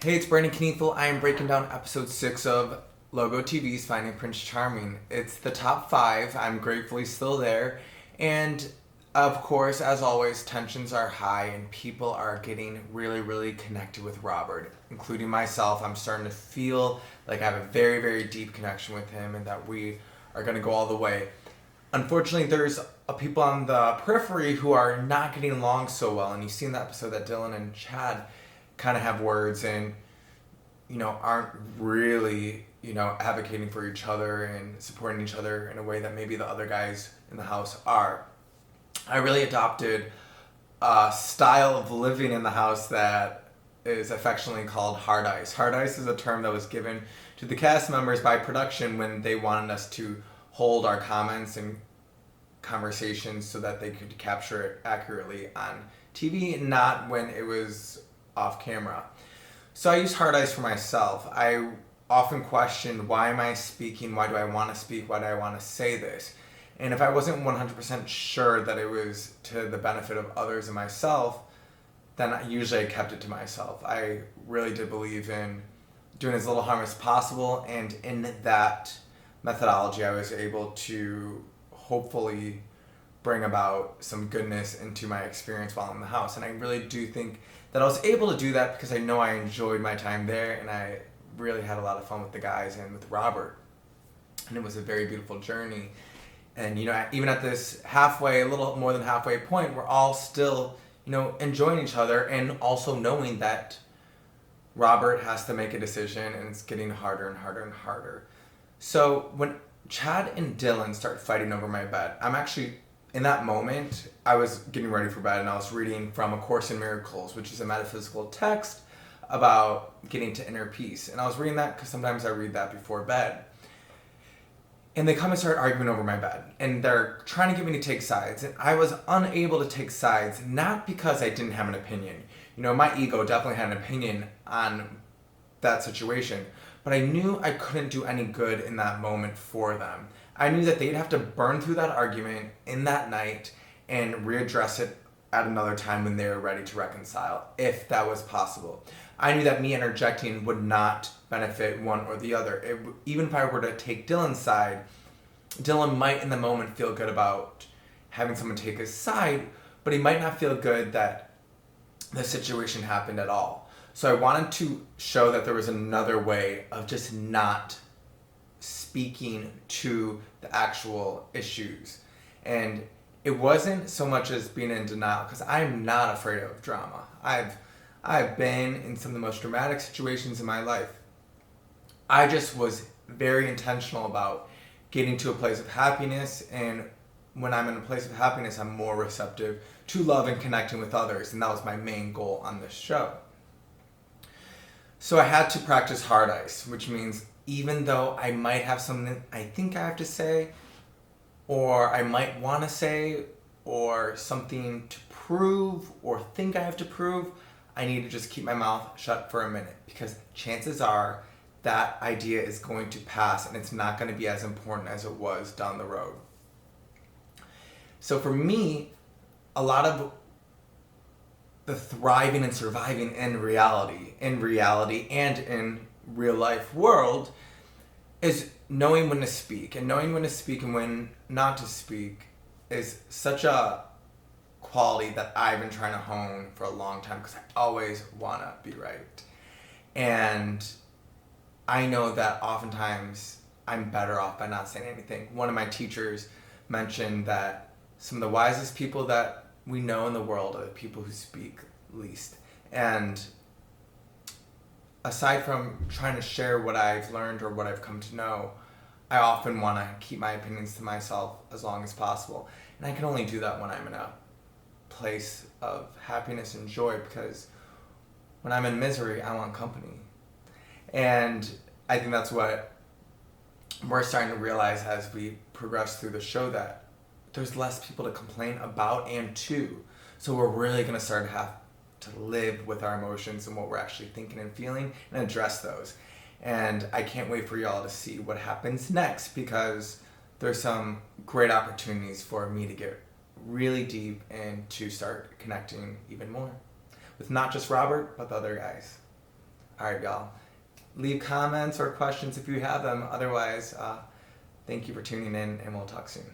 Hey, it's Brandon Kneefel. I am breaking down episode 6 of Logo TV's Finding Prince Charming. It's the top 5. I'm gratefully still there. And of course, as always, tensions are high and people are getting really connected with Robert, including myself. I'm starting to feel like I have a very deep connection with him and that we are going to go all the way. Unfortunately, there's people on the periphery who are not getting along so well. And you see in the episode that Dylan and Chad kind of have words and aren't really advocating for each other and supporting each other in a way that maybe the other guys in the house are. I really adopted a style of living in the house that is affectionately called hard ice. Hard ice is a term that was given to the cast members by production when they wanted us to hold our comments and conversations so that they could capture it accurately on TV, not when it was off camera. So I use hard ice for myself. I often question, why am I speaking? Why do I want to speak? Why do I want to say this? And if I wasn't 100% sure that it was to the benefit of others and myself, then usually I kept it to myself. I really did believe in doing as little harm as possible, and in that methodology I was able to hopefully bring about some goodness into my experience while in the house. And I really do think that I was able to do that because I know I enjoyed my time there and I really had a lot of fun with the guys and with Robert. And it was a very beautiful journey. And even at this a little more than halfway point, we're all still, enjoying each other and also knowing that Robert has to make a decision and it's getting harder and harder. So when Chad and Dylan start fighting over my bed, I'm actually, in that moment, I was getting ready for bed and I was reading from A Course in Miracles, which is a metaphysical text about getting to inner peace. And I was reading that because sometimes I read that before bed. And they come and start arguing over my bed. And they're trying to get me to take sides. And I was unable to take sides, not because I didn't have an opinion. My ego definitely had an opinion on that situation. But I knew I couldn't do any good in that moment for them. I knew that they'd have to burn through that argument in that night and readdress it at another time when they were ready to reconcile, if that was possible. I knew that me interjecting would not benefit one or the other. Even if I were to take Dylan's side, Dylan might in the moment feel good about having someone take his side, but he might not feel good that the situation happened at all. So I wanted to show that there was another way of just not speaking to the actual issues. And it wasn't so much as being in denial, because I'm not afraid of drama. I've been in some of the most dramatic situations in my life. I just was very intentional about getting to a place of happiness, and when I'm in a place of happiness, I'm more receptive to love and connecting with others, and that was my main goal on this show. So I had to practice hard ice, which means even though I might have something I think I have to say, or I might want to say, or something to prove, or think I have to prove, I need to just keep my mouth shut for a minute, because chances are that idea is going to pass and it's not going to be as important as it was down the road. So for me, a lot of the thriving and surviving in reality and in real life world is knowing when to speak, and knowing when to speak and when not to speak is such a quality that I've been trying to hone for a long time, because I always want to be right. And I know that oftentimes I'm better off by not saying anything. One of my teachers mentioned that some of the wisest people that we know in the world are the people who speak least. And aside from trying to share what I've learned or what I've come to know, I often want to keep my opinions to myself as long as possible. And I can only do that when I'm in a place of happiness and joy, because when I'm in misery, I want company. And I think that's what we're starting to realize as we progress through the show, that there's less people to complain about and to. So we're really going to start to have to live with our emotions and what we're actually thinking and feeling and address those. And I can't wait for y'all to see what happens next, because there's some great opportunities for me to get really deep and to start connecting even more with not just Robert, but the other guys. All right, y'all. Leave comments or questions if you have them. Otherwise, thank you for tuning in, and we'll talk soon.